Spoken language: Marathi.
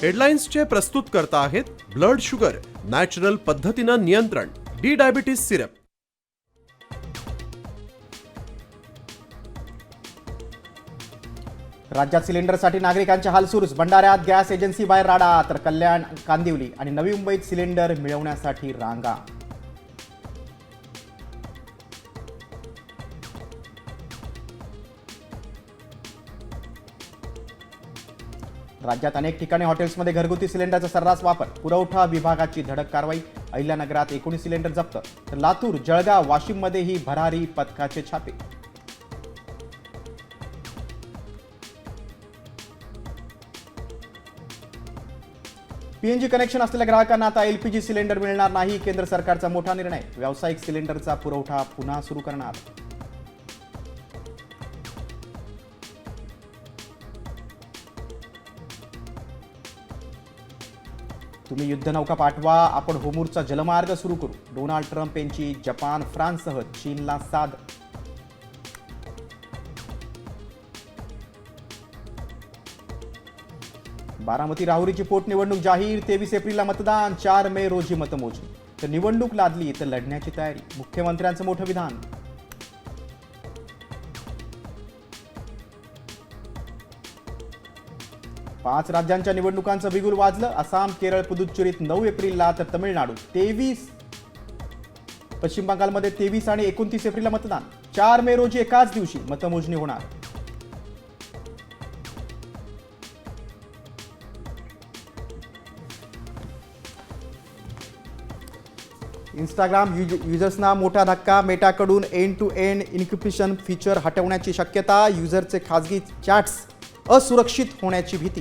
हेडलाईन्सचे प्रस्तुत करता आहेत ब्लड शुगर नॅचरल पद्धतीनं नियंत्रण डी डायबिटीज सिरप. राज्यात सिलेंडरसाठी नागरिकांचे हाल सुरूच. भंडाऱ्यात गॅस एजन्सी बाहेर राडा, तर कल्याण, कांदिवली आणि नवी मुंबईत सिलेंडर मिळवण्यासाठी रांगा. राज्यात अनेक ठिकाणी हॉटेल्समध्ये घरगुती सिलेंडरचा सर्रास वापर. पुरवठा विभागाची धडक कारवाई. अहिल्यानगरात 19 सिलेंडर जप्त, तर लातूर, जळगाव, वाशिममध्येही भरारी पथकाचे छापे. पीएनजी कनेक्शन असलेल्या ग्राहकांना आता एलपीजी सिलेंडर मिळणार नाही. केंद्र सरकारचा मोठा निर्णय. व्यावसायिक सिलेंडरचा पुरवठा पुन्हा सुरू करणार. तुम्ही युद्धनौका पाठवा, आपण होमूरचा जलमार्ग सुरू करू. डोनाल्ड ट्रम्प यांची जपान, फ्रान्ससह चीनला साद. बारामती राहुरीची पोटनिवडणूक जाहीर. 23 एप्रिलला मतदान, 4 मे रोजी मतमोजणी. तर निवडणूक लादली तर लढण्याची तयारी. मुख्यमंत्र्यांचं मोठं विधान. पाच राज्यांच्या निवडणुकांचं बिगुल वाजलं. आसाम, केरळ, पुदुच्चेरीत 9 एप्रिलला, तर तमिळनाडू 23, पश्चिम बंगालमध्ये 23 आणि 29 एप्रिलला मतदान. 4 मे रोजी एकाच दिवशी मतमोजणी होणार. इंस्टाग्राम युजर्सना मोठा धक्का. मेटाकडून end to end encryption feature हटवण्याची शक्यता. युजरचे खासगी चॅट्स असुरक्षित होण्याची भीती.